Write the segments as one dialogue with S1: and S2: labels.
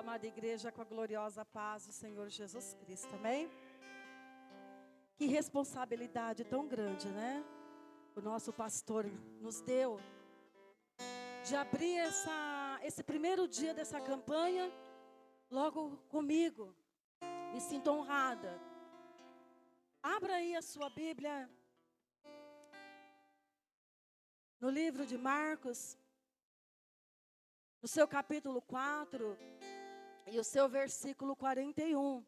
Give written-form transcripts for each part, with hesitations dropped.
S1: amada igreja, com a gloriosa paz do Senhor Jesus Cristo, amém? Que responsabilidade tão grande, né? O nosso pastor nos deu de abrir esse primeiro dia dessa campanha logo comigo. Me sinto honrada. Abra aí a sua Bíblia no livro de Marcos, no seu capítulo 4 e o seu versículo 41.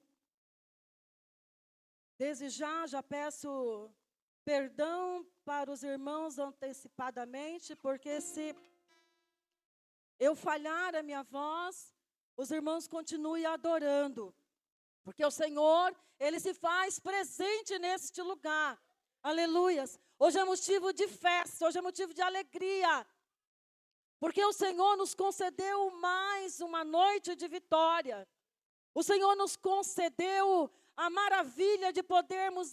S1: Desde já peço perdão para os irmãos antecipadamente, porque se eu falhar a minha voz, os irmãos continuem adorando. Porque o Senhor, Ele se faz presente neste lugar. Aleluias. Hoje é motivo de festa, hoje é motivo de alegria. Porque o Senhor nos concedeu mais uma noite de vitória. O Senhor nos concedeu a maravilha de podermos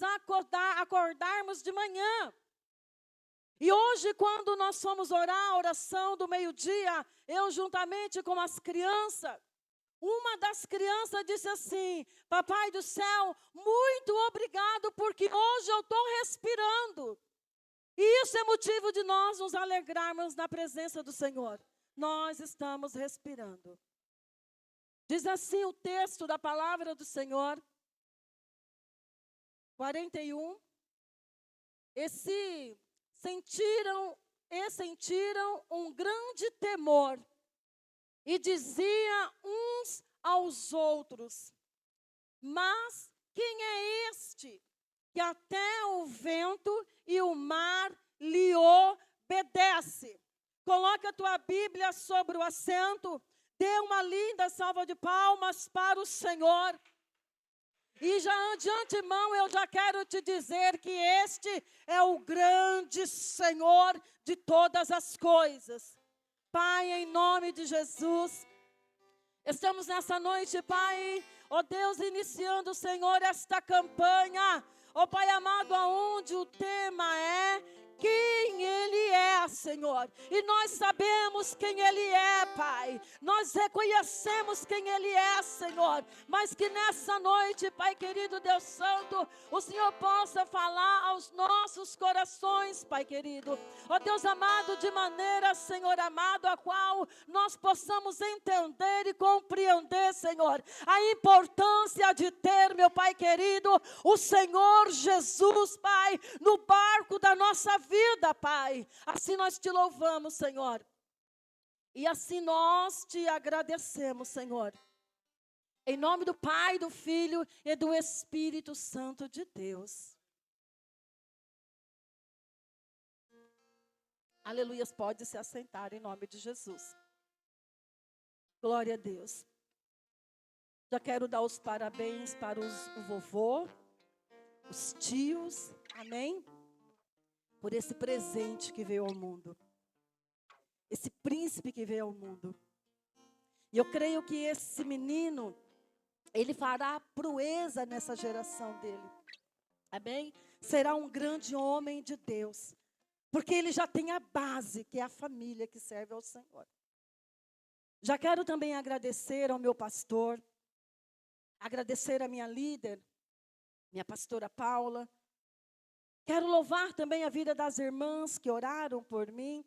S1: acordarmos de manhã. E hoje, quando nós fomos orar a oração do meio-dia, eu juntamente com as crianças, uma das crianças disse assim: Papai do céu, muito obrigado, porque hoje eu estou respirando. E isso é motivo de nós nos alegrarmos na presença do Senhor. Nós estamos respirando. Diz assim o texto da palavra do Senhor, 41. Sentiram um grande temor e dizia uns aos outros: mas quem é este que até o vento e o mar lhe obedece? Coloca a tua Bíblia sobre o assento, dê uma linda salva de palmas para o Senhor. E já de antemão eu já quero te dizer que este é o grande Senhor de todas as coisas. Pai, em nome de Jesus, estamos nessa noite, Pai, ó Deus, iniciando, Senhor, esta campanha. Ó Pai amado, aonde o tema é quem Ele é, Senhor. E nós sabemos quem Ele é, Pai. Nós reconhecemos quem Ele é, Senhor. Mas que nessa noite, Pai querido, Deus Santo, o Senhor possa falar aos nossos corações, Pai querido. Ó Deus amado, de maneira, Senhor amado, a qual nós possamos entender e compreender, Senhor, a importância de ter, meu Pai querido, o Senhor Jesus, Pai, no barco da nossa vida, Pai. Assim nós te louvamos, Senhor. E assim nós te agradecemos, Senhor. Em nome do Pai, do Filho e do Espírito Santo de Deus. Aleluias, pode se assentar em nome de Jesus. Glória a Deus. Já quero dar os parabéns para o vovô, os tios, amém? Por esse presente que veio ao mundo. Esse príncipe que veio ao mundo. E eu creio que esse menino, ele fará proeza nessa geração dele. Amém? Será um grande homem de Deus. Porque ele já tem a base, que é a família que serve ao Senhor. Já quero também agradecer ao meu pastor. Agradecer a minha líder, minha pastora Paula. Quero louvar também a vida das irmãs que oraram por mim.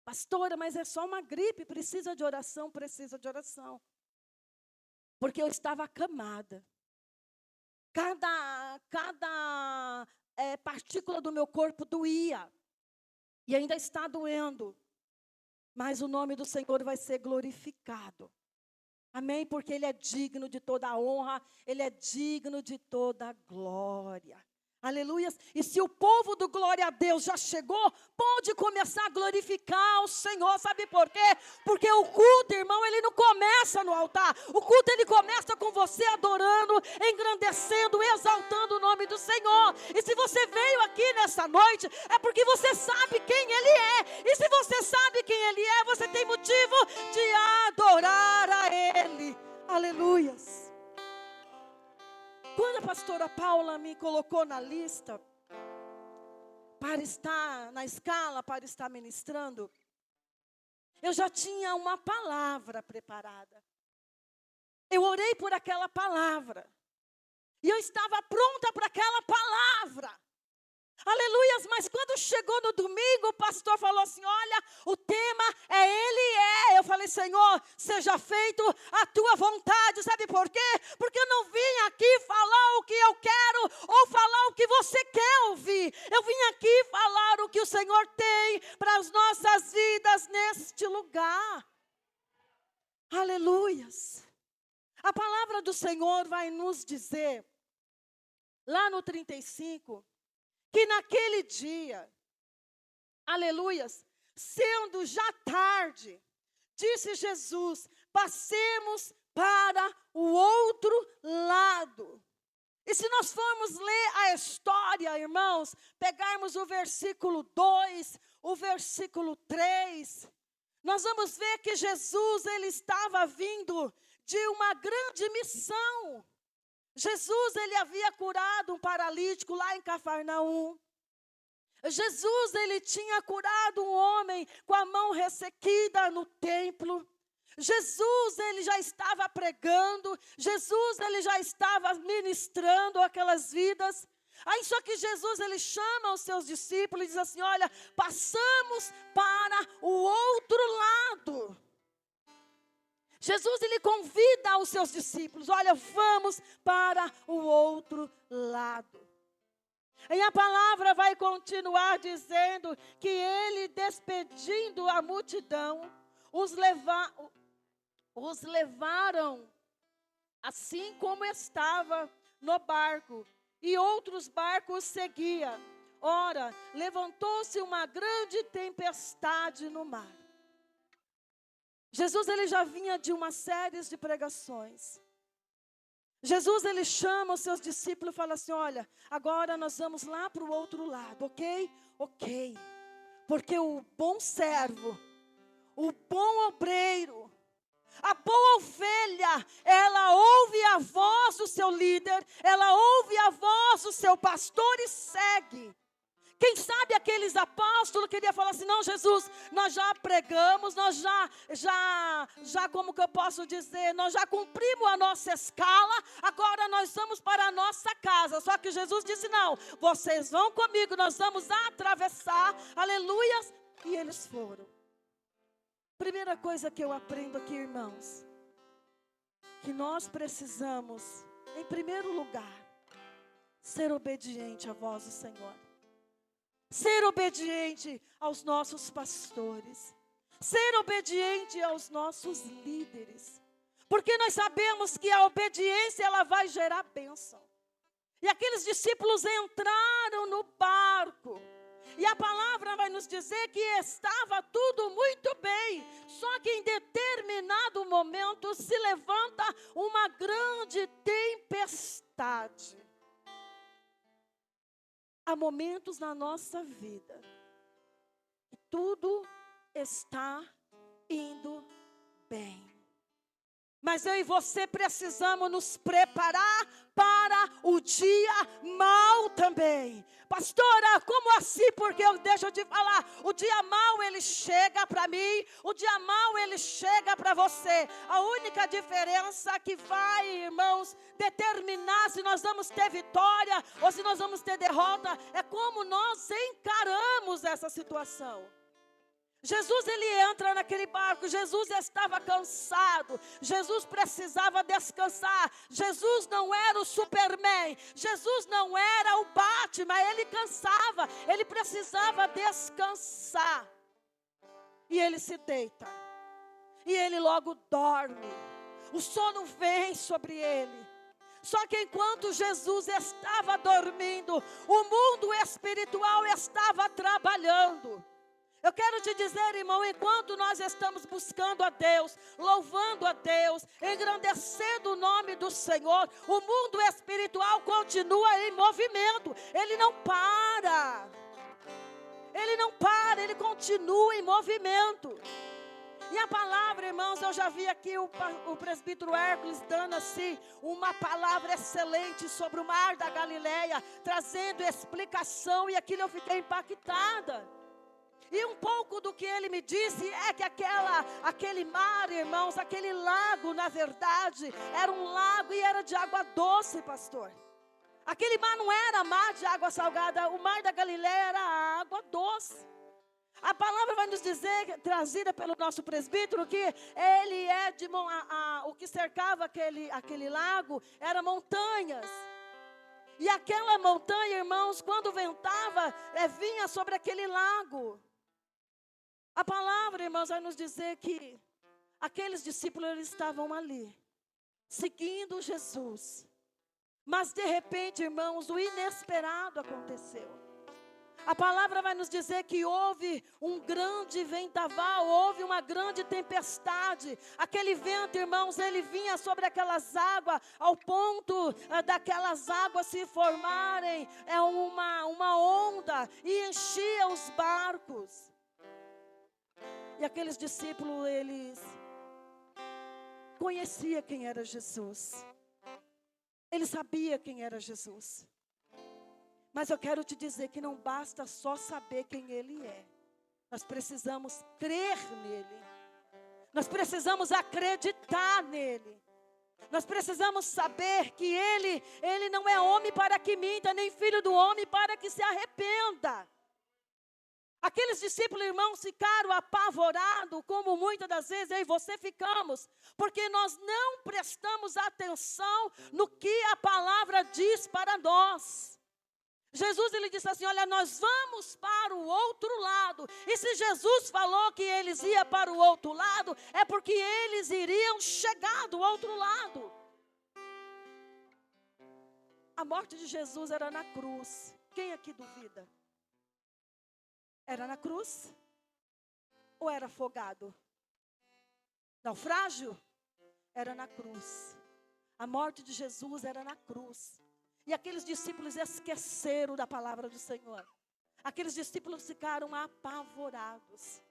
S1: Pastora, mas é só uma gripe, precisa de oração, precisa de oração. Porque eu estava acamada. Cada partícula do meu corpo doía. E ainda está doendo. Mas o nome do Senhor vai ser glorificado. Amém? Porque Ele é digno de toda a honra, Ele é digno de toda a glória. Aleluias. E se o povo do glória a Deus já chegou, pode começar a glorificar o Senhor. Sabe por quê? Porque o culto, irmão, ele não começa no altar. O culto, ele começa com você adorando, engrandecendo, exaltando o nome do Senhor. E se você veio aqui nessa noite, é porque você sabe quem Ele é. E se você sabe quem Ele é, você tem motivo de adorar a Ele. Aleluias. Quando a pastora Paula me colocou na lista para estar na escala, para estar ministrando, eu já tinha uma palavra preparada. Eu orei por aquela palavra. E eu estava pronta para aquela palavra. Aleluias, mas quando chegou no domingo, o pastor falou assim, olha, o tema é Ele é. Eu falei, Senhor, seja feito a tua vontade. Sabe por quê? Porque eu não vim aqui falar o que eu quero ou falar o que você quer ouvir. Eu vim aqui falar o que o Senhor tem para as nossas vidas neste lugar. Aleluias. A palavra do Senhor vai nos dizer, lá no 35, que naquele dia, aleluias, sendo já tarde, disse Jesus, passemos para o outro lado. E se nós formos ler a história, irmãos, pegarmos o versículo 2, o versículo 3, nós vamos ver que Jesus, ele estava vindo de uma grande missão. Jesus, ele havia curado um paralítico lá em Cafarnaum. Jesus, ele tinha curado um homem com a mão ressequida no templo. Jesus, ele já estava pregando. Jesus, ele já estava ministrando aquelas vidas. Aí só que Jesus, ele chama os seus discípulos e diz assim, olha, passamos para o outro lado. Jesus, ele convida os seus discípulos, olha, vamos para o outro lado. E a palavra vai continuar dizendo que ele, despedindo a multidão, os levaram assim como estava no barco, e outros barcos seguiam. Ora, levantou-se uma grande tempestade no mar. Jesus, ele já vinha de uma série de pregações. Jesus, ele chama os seus discípulos e fala assim, olha, agora nós vamos lá para o outro lado, ok? Ok. Porque o bom servo, o bom obreiro, a boa ovelha, ela ouve a voz do seu líder, ela ouve a voz do seu pastor e segue. Quem sabe aqueles apóstolos queriam falar assim, não, Jesus, nós já pregamos, nós já, como que eu posso dizer, nós já cumprimos a nossa escala, agora nós vamos para a nossa casa. Só que Jesus disse, não, vocês vão comigo, nós vamos atravessar, aleluias, e eles foram. Primeira coisa que eu aprendo aqui, irmãos, que nós precisamos, em primeiro lugar, ser obediente à voz do Senhor. Ser obediente aos nossos pastores. Ser obediente aos nossos líderes. Porque nós sabemos que a obediência, ela vai gerar bênção. E aqueles discípulos entraram no barco. E a palavra vai nos dizer que estava tudo muito bem. Só que em determinado momento se levanta uma grande tempestade. Há momentos na nossa vida que tudo está indo bem. Mas eu e você precisamos nos preparar para o dia mau também. Pastora, como assim? Porque deixa eu te falar, o dia mau ele chega para mim, o dia mau ele chega para você. A única diferença que vai, irmãos, determinar se nós vamos ter vitória ou se nós vamos ter derrota, é como nós encaramos essa situação. Jesus, ele entra naquele barco, Jesus estava cansado, Jesus precisava descansar, Jesus não era o Superman, Jesus não era o Batman, ele cansava, ele precisava descansar. E ele se deita, e ele logo dorme, o sono vem sobre ele. Só que enquanto Jesus estava dormindo, o mundo espiritual estava trabalhando. Eu quero te dizer, irmão, enquanto nós estamos buscando a Deus, louvando a Deus, engrandecendo o nome do Senhor, o mundo espiritual continua em movimento. Ele não para. Ele não para, ele continua em movimento. E a palavra, irmãos, eu já vi aqui o presbítero Hércules dando assim uma palavra excelente sobre o mar da Galileia, trazendo explicação, e aquilo eu fiquei impactada. E um pouco do que ele me disse é que aquele mar, irmãos, aquele lago, na verdade, era um lago e era de água doce, pastor. Aquele mar não era mar de água salgada, o mar da Galileia era água doce. A palavra vai nos dizer, trazida pelo nosso presbítero, que ele o que cercava aquele lago era montanhas. E aquela montanha, irmãos, quando ventava, vinha sobre aquele lago. A palavra, irmãos, vai nos dizer que aqueles discípulos, eles estavam ali, seguindo Jesus. Mas de repente, irmãos, o inesperado aconteceu. A palavra vai nos dizer que houve um grande vendaval, houve uma grande tempestade. Aquele vento, irmãos, ele vinha sobre aquelas águas, ao ponto daquelas águas se formarem uma onda e enchia os barcos. E aqueles discípulos, eles conheciam quem era Jesus. Eles sabiam quem era Jesus. Mas eu quero te dizer que não basta só saber quem Ele é. Nós precisamos crer nele. Nós precisamos acreditar nele. Nós precisamos saber que Ele não é homem para que minta, nem filho do homem para que se arrependa. Aqueles discípulos, irmãos, ficaram apavorados, como muitas das vezes eu e você ficamos, porque nós não prestamos atenção no que a palavra diz para nós. Jesus, ele disse assim, olha, nós vamos para o outro lado. E se Jesus falou que eles iam para o outro lado, é porque eles iriam chegar do outro lado. A morte de Jesus era na cruz. Quem aqui duvida? Era na cruz? Ou era afogado? Naufrágio? Era na cruz. A morte de Jesus era na cruz. E aqueles discípulos esqueceram da palavra do Senhor. Aqueles discípulos ficaram apavorados,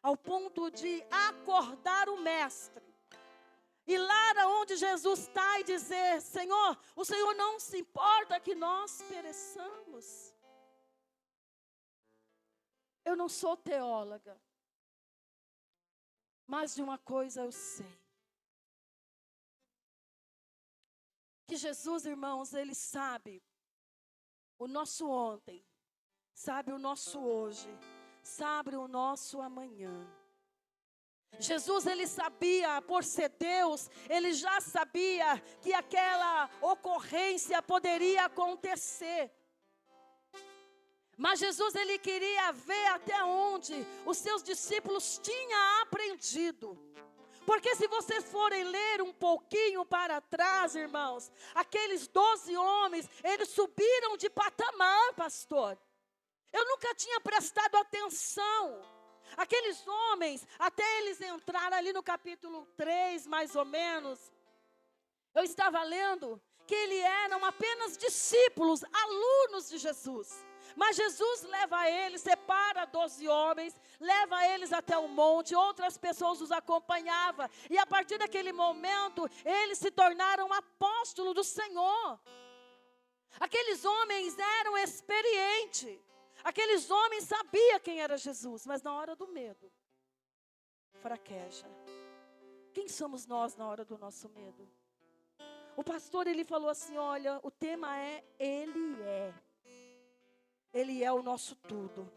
S1: ao ponto de acordar o mestre. E lá onde Jesus está e dizer, Senhor, o Senhor não se importa que nós pereçamos. Eu não sou teóloga, mas de uma coisa eu sei. Que Jesus, irmãos, Ele sabe o nosso ontem, sabe o nosso hoje, sabe o nosso amanhã. Jesus, Ele sabia, por ser Deus, Ele já sabia que aquela ocorrência poderia acontecer. Mas Jesus, Ele queria ver até onde os seus discípulos tinham aprendido. Porque se vocês forem ler um pouquinho para trás, irmãos, aqueles 12 homens, eles subiram de patamar, pastor. Eu nunca tinha prestado atenção. Aqueles homens, até eles entrarem ali no capítulo 3, mais ou menos, eu estava lendo que eles eram apenas discípulos, alunos de Jesus. Mas Jesus leva eles, separa 12 homens, leva eles até o monte, outras pessoas os acompanhavam. E a partir daquele momento, eles se tornaram apóstolos do Senhor. Aqueles homens eram experientes. Aqueles homens sabiam quem era Jesus, mas na hora do medo, fraqueja. Quem somos nós na hora do nosso medo? O pastor, ele falou assim, olha, o tema é Ele é. Ele é o nosso tudo.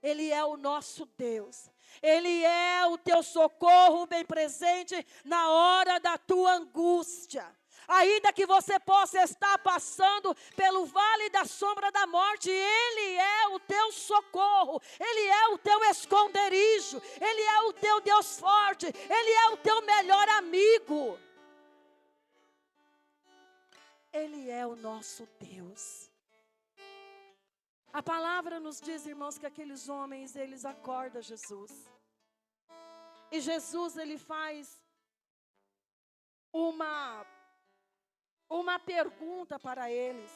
S1: Ele é o nosso Deus. Ele é o teu socorro bem presente na hora da tua angústia. Ainda que você possa estar passando pelo vale da sombra da morte, Ele é o teu socorro. Ele é o teu esconderijo. Ele é o teu Deus forte. Ele é o teu melhor amigo. Ele é o nosso Deus. A palavra nos diz, irmãos, que aqueles homens, eles acordam Jesus. E Jesus, ele faz uma pergunta para eles.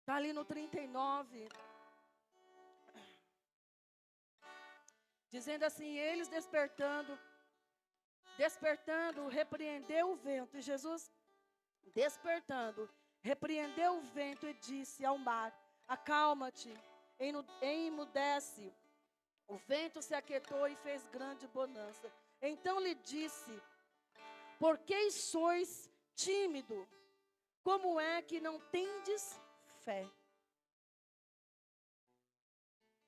S1: Está ali no 39. Dizendo assim, eles despertando, repreendeu o vento. E Jesus, despertando, repreendeu o vento e disse ao mar, acalma-te, emudece. O vento se aquietou e fez grande bonança. Então lhe disse: por que sois tímido? Como é que não tendes fé?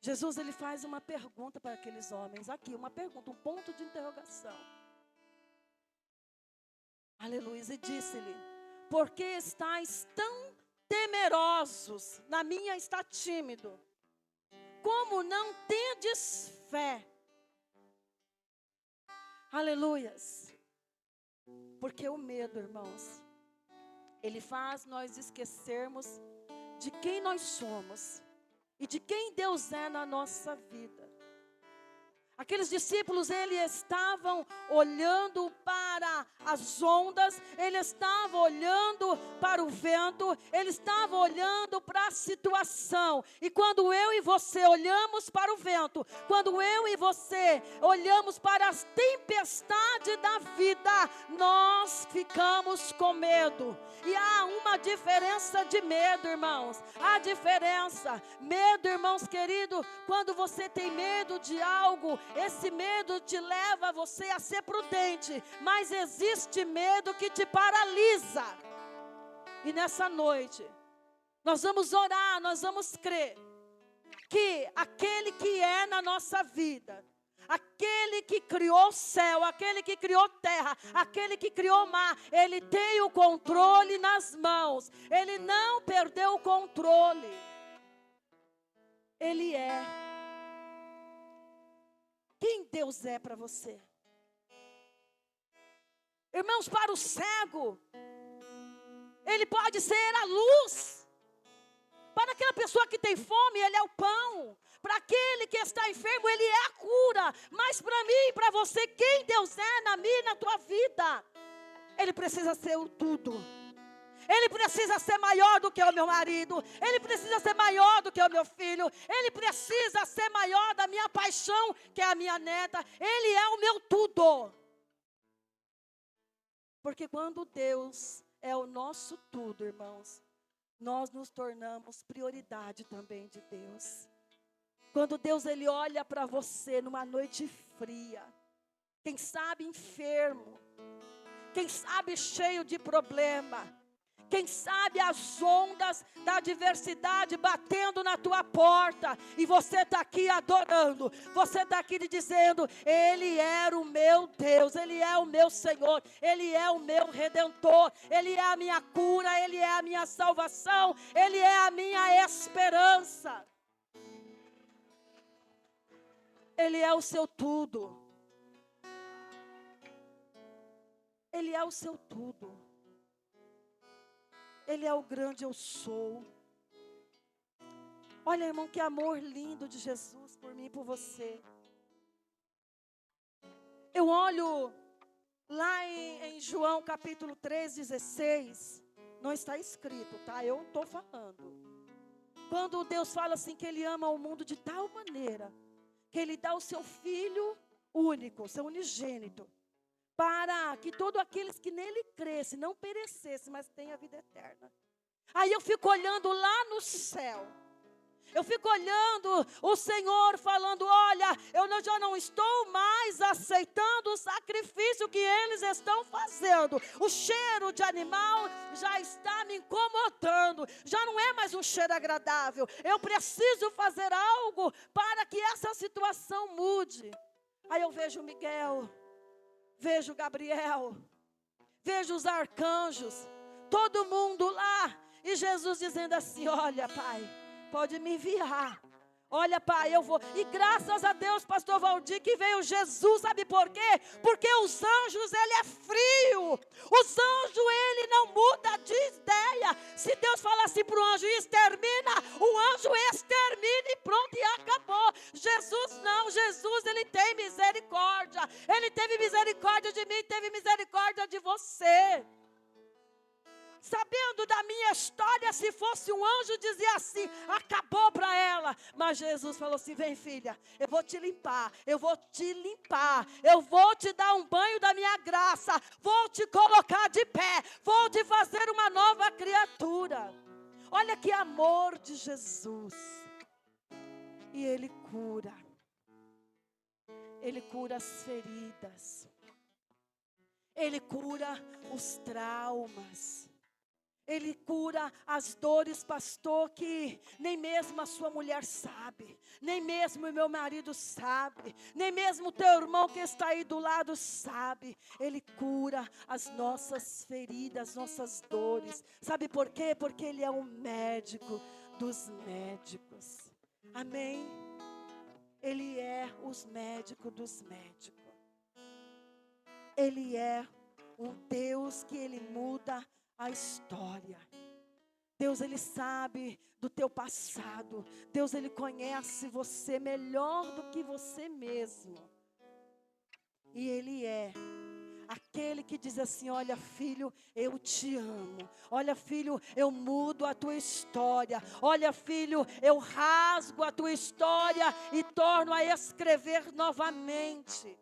S1: Jesus, ele faz uma pergunta para aqueles homens. Aqui, uma pergunta, um ponto de interrogação. Aleluia. E disse-lhe: por que estáis tão temerosos? Na minha está tímido. Como não tendes fé? Aleluias. Porque o medo, irmãos, ele faz nós esquecermos de quem nós somos e de quem Deus é na nossa vida. Aqueles discípulos, eles estavam olhando para as ondas, eles estavam olhando para o vento, eles estavam olhando para a situação. E quando eu e você olhamos para o vento, quando eu e você olhamos para as tempestades da vida, nós ficamos com medo. E há uma diferença de medo, irmãos. Há diferença. Medo, irmãos queridos, quando você tem medo de algo, esse medo te leva você a ser prudente, mas existe medo que te paralisa. E nessa noite, nós vamos orar, nós vamos crer que aquele que é na nossa vida, aquele que criou o céu, aquele que criou terra, aquele que criou o mar, ele tem o controle nas mãos, ele não perdeu o controle, ele é. Quem Deus é para você? Irmãos, para o cego, ele pode ser a luz. Para aquela pessoa que tem fome, ele é o pão. Para aquele que está enfermo, ele é a cura. Mas para mim e para você, quem Deus é na minha e na tua vida? Ele precisa ser o tudo. Ele precisa ser maior do que o meu marido. Ele precisa ser maior do que o meu filho. Ele precisa ser maior da minha paixão, que é a minha neta. Ele é o meu tudo. Porque quando Deus é o nosso tudo, irmãos, nós nos tornamos prioridade também de Deus. Quando Deus, ele olha para você numa noite fria, quem sabe enfermo, quem sabe cheio de problema, quem sabe as ondas da adversidade batendo na tua porta, e você está aqui adorando, você está aqui dizendo: Ele era o meu Deus, Ele é o meu Senhor, Ele é o meu Redentor, Ele é a minha cura, Ele é a minha salvação, Ele é a minha esperança. Ele é o seu tudo. Ele é o seu tudo. Ele é o grande eu sou. Olha, irmão, que amor lindo de Jesus por mim e por você. Eu olho lá em João capítulo 3:16. Não está escrito, tá? Eu estou falando. Quando Deus fala assim que Ele ama o mundo de tal maneira que Ele dá o seu Filho único, o seu unigênito, para que todos aqueles que nele crescem não perecessem, mas tenham a vida eterna. Aí eu fico olhando lá no céu. Eu fico olhando o Senhor falando: olha, já não estou mais aceitando o sacrifício que eles estão fazendo. O cheiro de animal já está me incomodando. Já não é mais um cheiro agradável. Eu preciso fazer algo para que essa situação mude. Aí eu vejo Miguel, vejo Gabriel, vejo os arcanjos, todo mundo lá, e Jesus dizendo assim: olha, Pai, pode me enviar. Olha, Pai, eu vou. E graças a Deus, pastor Valdir, que veio Jesus, sabe por quê? Porque os anjos, ele é frio. Os anjos, ele não muda de ideia. Se Deus fala assim para o anjo: extermina, o anjo extermina e pronto, e acabou. Jesus não, Jesus, ele tem misericórdia. Ele teve misericórdia de mim, teve misericórdia de você. Sabendo da minha história, se fosse um anjo, dizia assim: acabou para ela. Mas Jesus falou assim: vem, filha, eu vou te limpar, eu vou te limpar, eu vou te dar um banho da minha graça, vou te colocar de pé, vou te fazer uma nova criatura. Olha que amor de Jesus. E Ele cura. Ele cura as feridas. Ele cura os traumas. Ele cura as dores, pastor, que nem mesmo a sua mulher sabe, nem mesmo o meu marido sabe, nem mesmo o teu irmão que está aí do lado sabe. Ele cura as nossas feridas, nossas dores. Sabe por quê? Porque Ele é o médico dos médicos. Amém? Ele é os médicos dos médicos. Ele é um Deus que Ele muda a história. Deus, Ele sabe do teu passado. Deus, Ele conhece você melhor do que você mesmo. E Ele é aquele que diz assim: olha, filho, eu te amo. Olha, filho, eu mudo a tua história. Olha, filho, eu rasgo a tua história e torno a escrever novamente.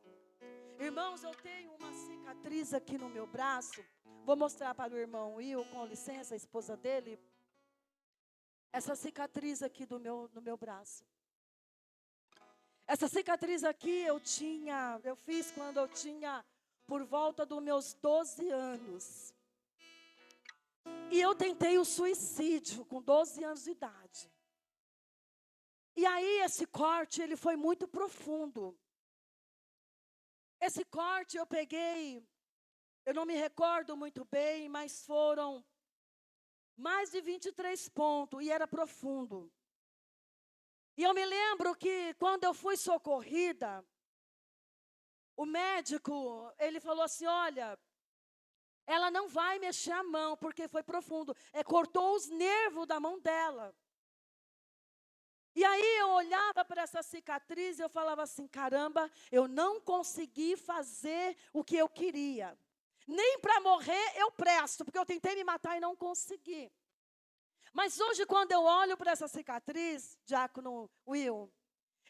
S1: Irmãos, eu tenho uma cicatriz aqui no meu braço. Vou mostrar para o irmão Will, com licença, a esposa dele. Essa cicatriz aqui no meu braço. Essa cicatriz aqui eu fiz quando eu tinha por volta dos meus 12 anos. E eu tentei o suicídio com 12 anos de idade. E aí esse corte, ele foi muito profundo. Esse corte eu peguei, eu não me recordo muito bem, mas foram mais de 23 pontos e era profundo. E eu me lembro que quando eu fui socorrida, o médico, ele falou assim: olha, ela não vai mexer a mão porque foi profundo. Cortou os nervos da mão dela. E aí eu olhava para essa cicatriz e eu falava assim: caramba, eu não consegui fazer o que eu queria. Nem para morrer eu presto, porque eu tentei me matar e não consegui. Mas hoje, quando eu olho para essa cicatriz, diácono Will,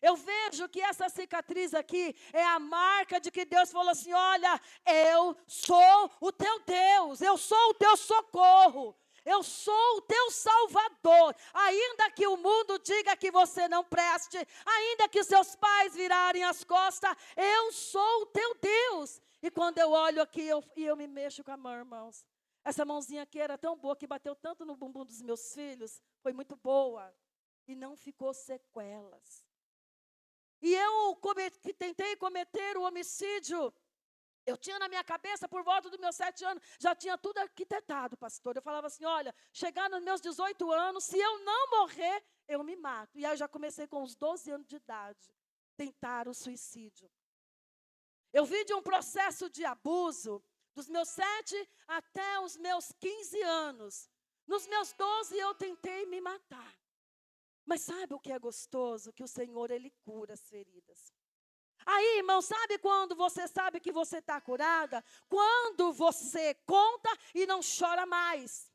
S1: eu vejo que essa cicatriz aqui é a marca de que Deus falou assim: olha, eu sou o teu Deus, eu sou o teu socorro, eu sou o teu salvador. Ainda que o mundo diga que você não preste, ainda que seus pais virarem as costas, eu sou o teu Deus. E quando eu olho aqui, eu me mexo com a mão, irmãos. Essa mãozinha aqui era tão boa, que bateu tanto no bumbum dos meus filhos, foi muito boa. E não ficou sequelas. E eu tentei cometer o homicídio. Eu tinha na minha cabeça, por volta dos meus 7 anos, já tinha tudo arquitetado, pastor. Eu falava assim: olha, chegar nos meus 18 anos, se eu não morrer, eu me mato. E aí eu já comecei com os 12 anos de idade, tentar o suicídio. Eu vim de um processo de abuso, dos meus 7 até os meus 15 anos. Nos meus 12 eu tentei me matar. Mas sabe o que é gostoso? Que o Senhor, Ele cura as feridas. Aí, irmão, sabe quando você sabe que você está curada? Quando você conta e não chora mais.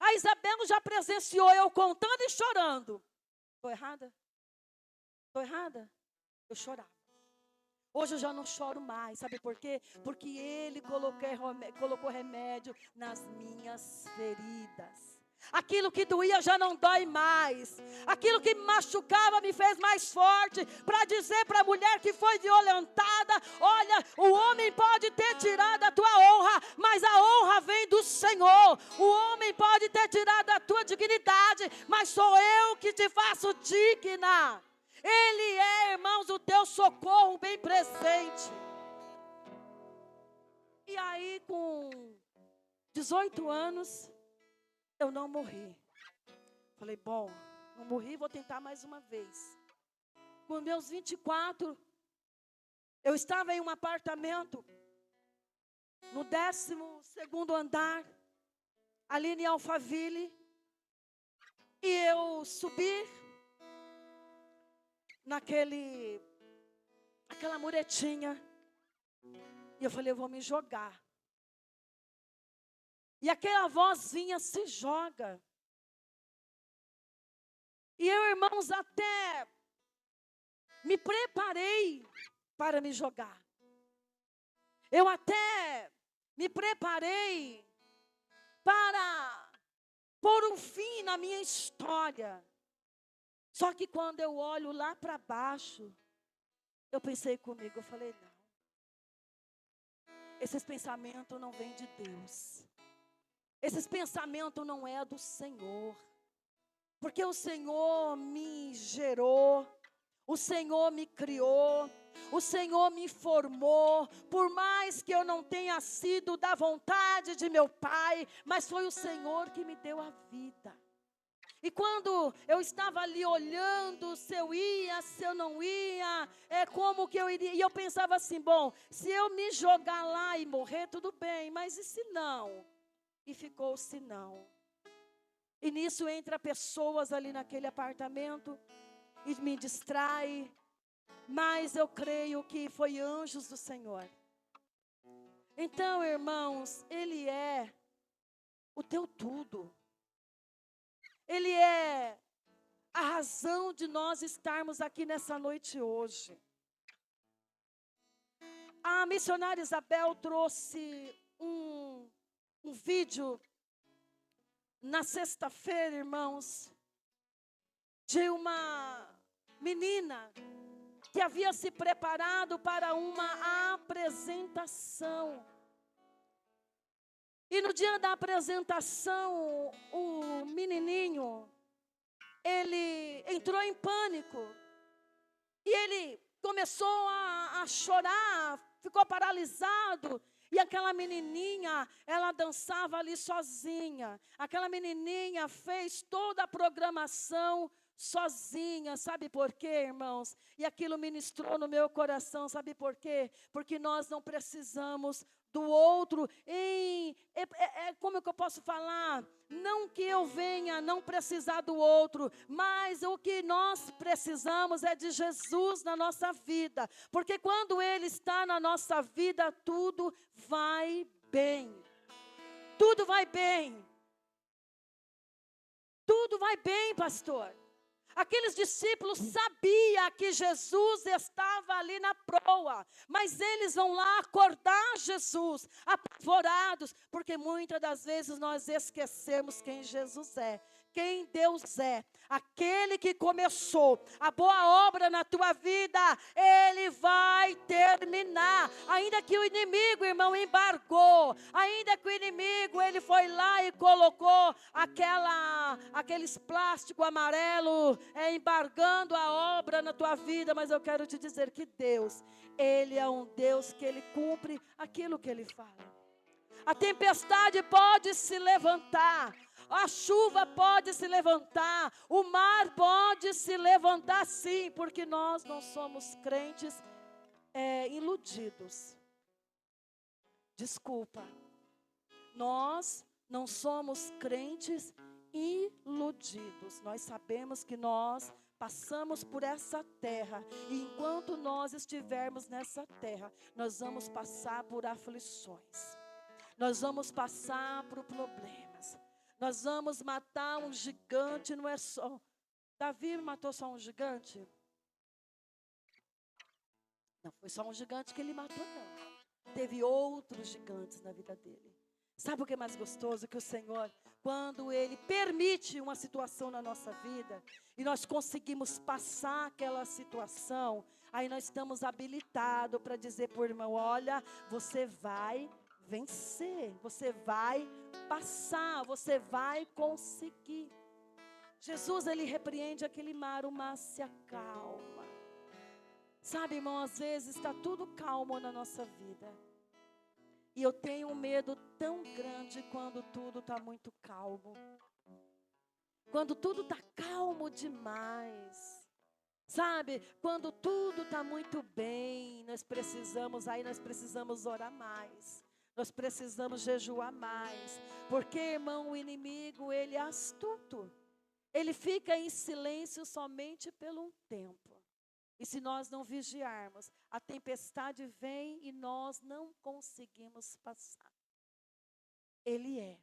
S1: A Isabel já presenciou eu contando e chorando. Estou errada? Estou errada? Eu chorava. Hoje eu já não choro mais, sabe por quê? Porque Ele colocou remédio nas minhas feridas. Aquilo que doía já não dói mais. Aquilo que me machucava me fez mais forte. Para dizer para a mulher que foi violentada: olha, o homem pode ter tirado a tua honra, mas a honra vem do Senhor. O homem pode ter tirado a tua dignidade, mas sou eu que te faço digna. Ele é, irmãos, o teu socorro bem presente. E aí, com 18 anos, eu não morri. Falei: bom, não morri, vou tentar mais uma vez. Com meus 24, eu estava em um apartamento, no 12º andar, ali em Alphaville. E eu subi aquela muretinha. E eu falei: eu vou me jogar. E aquela voz vinha: se joga. E eu, irmãos, até me preparei para me jogar. Eu até me preparei para pôr um fim na minha história. Só que quando eu olho lá para baixo, Eu pensei comigo, eu falei, não. Esses pensamentos não vêm de Deus. Esses pensamentos não é do Senhor. Porque o Senhor me gerou, o Senhor me criou, o Senhor me formou, por mais que eu não tenha sido da vontade de meu pai, mas foi o Senhor que me deu a vida. E quando eu estava ali olhando se eu ia, se eu não ia, como que eu iria, e eu pensava assim, bom, se eu me jogar lá e morrer, tudo bem, mas e se não? E ficou o se não. E nisso entra pessoas ali naquele apartamento e me distrai, mas eu creio que foi anjos do Senhor. Então, irmãos, Ele é o teu tudo. Ele é a razão de nós estarmos aqui nessa noite hoje. A missionária Isabel trouxe um vídeo na sexta-feira, irmãos, de uma menina que havia se preparado para uma apresentação. E no dia da apresentação, o menininho, ele entrou em pânico. E ele começou a chorar, ficou paralisado. E aquela menininha, ela dançava ali sozinha. Aquela menininha fez toda a programação sozinha. Sabe por quê, irmãos? E aquilo ministrou no meu coração. Sabe por quê? Porque nós não precisamos do outro como que eu posso falar? Não que eu venha não precisar do outro, mas o que nós precisamos é de Jesus na nossa vida, porque quando Ele está na nossa vida, tudo vai bem, tudo vai bem, tudo vai bem, pastor. Aqueles discípulos sabiam que Jesus estava ali na proa, mas eles vão lá acordar Jesus, apavorados, porque muitas das vezes nós esquecemos quem Jesus é, quem Deus é. Aquele que começou a boa obra na tua vida, Ele vai terminar. Ainda que o inimigo, irmão, embargou, ainda que o inimigo, ele foi lá e colocou aqueles plásticos amarelo, embargando a obra na tua vida, mas eu quero te dizer que Deus, Ele é um Deus que Ele cumpre aquilo que Ele fala. A tempestade pode se levantar, a chuva pode se levantar, o mar pode se levantar sim, porque nós não somos crentes iludidos. Desculpa, nós não somos crentes iludidos. Nós sabemos que nós passamos por essa terra, e enquanto nós estivermos nessa terra, nós vamos passar por aflições, nós vamos passar por problemas, nós vamos matar um gigante. Não é só Davi matou só um gigante? Não foi só um gigante que ele matou, não. Teve outros gigantes na vida dele. Sabe o que é mais gostoso? Que o Senhor, quando Ele permite uma situação na nossa vida, e nós conseguimos passar aquela situação, aí nós estamos habilitados para dizer para o irmão, olha, você vai vencer, você vai passar, você vai conseguir. Jesus, Ele repreende aquele mar, o mar se acalma. Sabe, irmão, às vezes está tudo calmo na nossa vida. E eu tenho um medo tão grande quando tudo está muito calmo. Quando tudo está calmo demais. Sabe, quando tudo está muito bem, nós precisamos orar mais. Nós precisamos jejuar mais. Porque, irmão, o inimigo, ele é astuto. Ele fica em silêncio somente por um tempo. E se nós não vigiarmos, a tempestade vem e nós não conseguimos passar. Ele é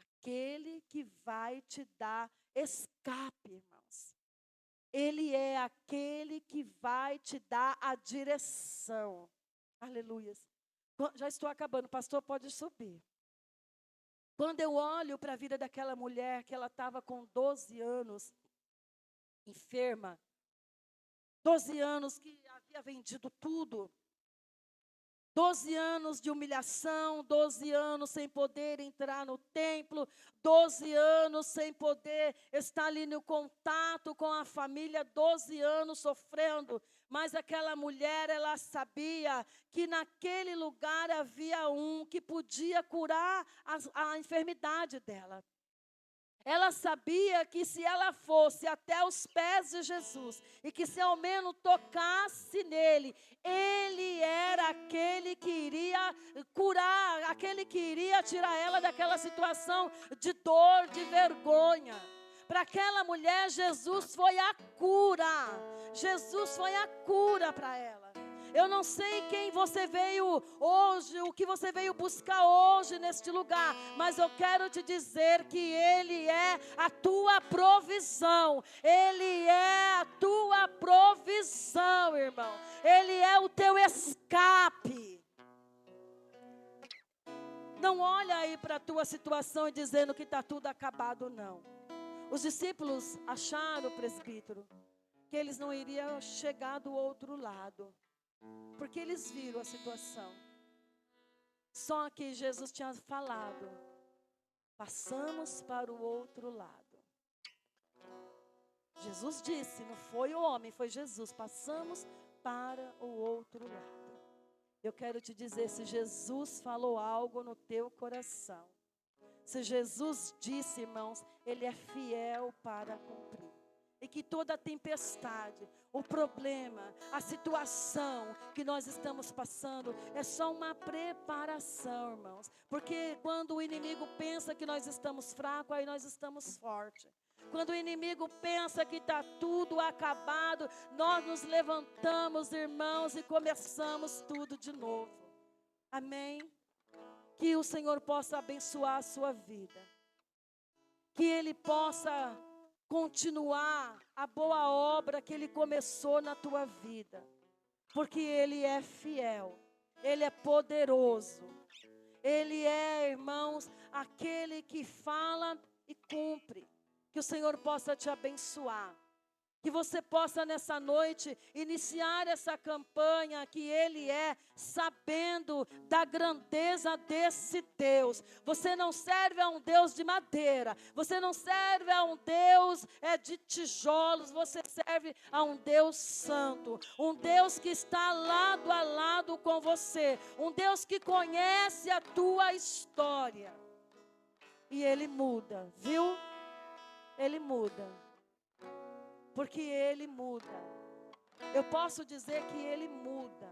S1: aquele que vai te dar escape, irmãos. Ele é aquele que vai te dar a direção. Aleluia. Já estou acabando, pastor, pode subir. Quando eu olho para a vida daquela mulher, que ela estava com 12 anos, enferma, 12 anos que havia havia vendido tudo. 12 anos de humilhação, 12 anos sem poder entrar no templo, 12 anos sem poder estar ali no contato com a família, 12 anos sofrendo. Mas aquela mulher, ela sabia que naquele lugar havia um que podia curar a enfermidade dela. Ela sabia que se ela fosse até os pés de Jesus, e que se ao menos tocasse nele, ele era aquele que iria curar, aquele que iria tirar ela daquela situação de dor, de vergonha. Para aquela mulher, Jesus foi a cura. Jesus foi a cura para ela. Eu não sei quem você veio hoje, o que você veio buscar hoje neste lugar, mas eu quero te dizer que Ele é a tua provisão. Ele é a tua provisão, irmão. Ele é o teu escape. Não olha aí para a tua situação e dizendo que está tudo acabado, não. Os discípulos acharam, presbítero, que eles não iriam chegar do outro lado. Porque eles viram a situação. Só que Jesus tinha falado: passamos para o outro lado. Jesus disse, não foi o homem, foi Jesus. Passamos para o outro lado. Eu quero te dizer, se Jesus falou algo no teu coração, se Jesus disse, irmãos, Ele é fiel para cumprir. E que toda tempestade, o problema, a situação que nós estamos passando é só uma preparação, irmãos. Porque quando o inimigo pensa que nós estamos fracos, aí nós estamos fortes. Quando o inimigo pensa que está tudo acabado, nós nos levantamos, irmãos, e começamos tudo de novo. Amém? Que o Senhor possa abençoar a sua vida. Que Ele possa continuar a boa obra que Ele começou na tua vida. Porque Ele é fiel, Ele é poderoso. Ele é, irmãos, aquele que fala e cumpre. Que o Senhor possa te abençoar. Que você possa nessa noite iniciar essa campanha que Ele é, sabendo da grandeza desse Deus. Você não serve a um Deus de madeira, você não serve a um Deus de tijolos, você serve a um Deus santo, um Deus que está lado a lado com você, um Deus que conhece a tua história. E Ele muda, viu? Ele muda. Porque Ele muda. Eu posso dizer que Ele muda.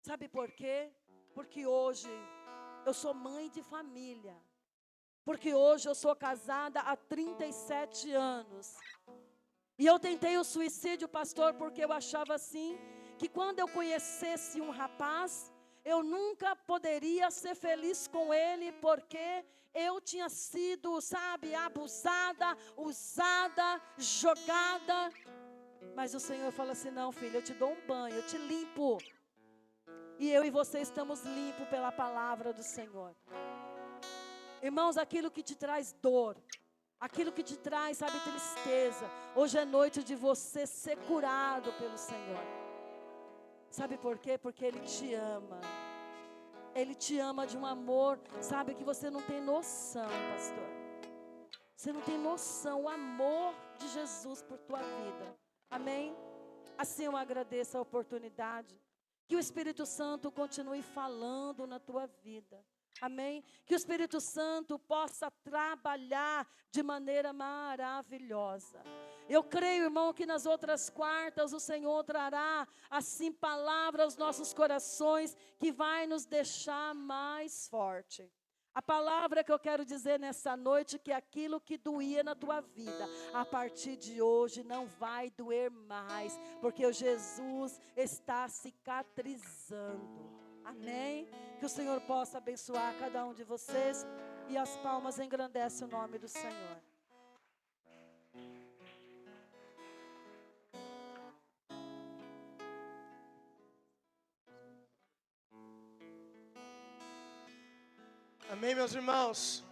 S1: Sabe por quê? Porque hoje eu sou mãe de família. Porque hoje eu sou casada há 37 anos. E eu tentei o suicídio, pastor, porque eu achava assim, que quando eu conhecesse um rapaz, eu nunca poderia ser feliz com ele, porque eu tinha sido, sabe, abusada, usada, jogada. Mas o Senhor falou assim, não, filha, eu te dou um banho, eu te limpo. E eu e você estamos limpos pela palavra do Senhor. Irmãos, aquilo que te traz dor, aquilo que te traz, sabe, tristeza, hoje é noite de você ser curado pelo Senhor. Sabe por quê? Porque Ele te ama. Ele te ama de um amor, sabe, que você não tem noção, pastor. Você não tem noção, o amor de Jesus por tua vida. Amém? Assim eu agradeço a oportunidade. Que o Espírito Santo continue falando na tua vida. Amém? Que o Espírito Santo possa trabalhar de maneira maravilhosa. Eu creio, irmão, que nas outras quartas o Senhor trará, assim, palavras aos nossos corações que vai nos deixar mais forte. A palavra que eu quero dizer nessa noite, que aquilo que doía na tua vida, a partir de hoje não vai doer mais, porque o Jesus está cicatrizando. Amém? Que o Senhor possa abençoar cada um de vocês, e as palmas engrandecem o nome do Senhor.
S2: Amém, meus irmãos?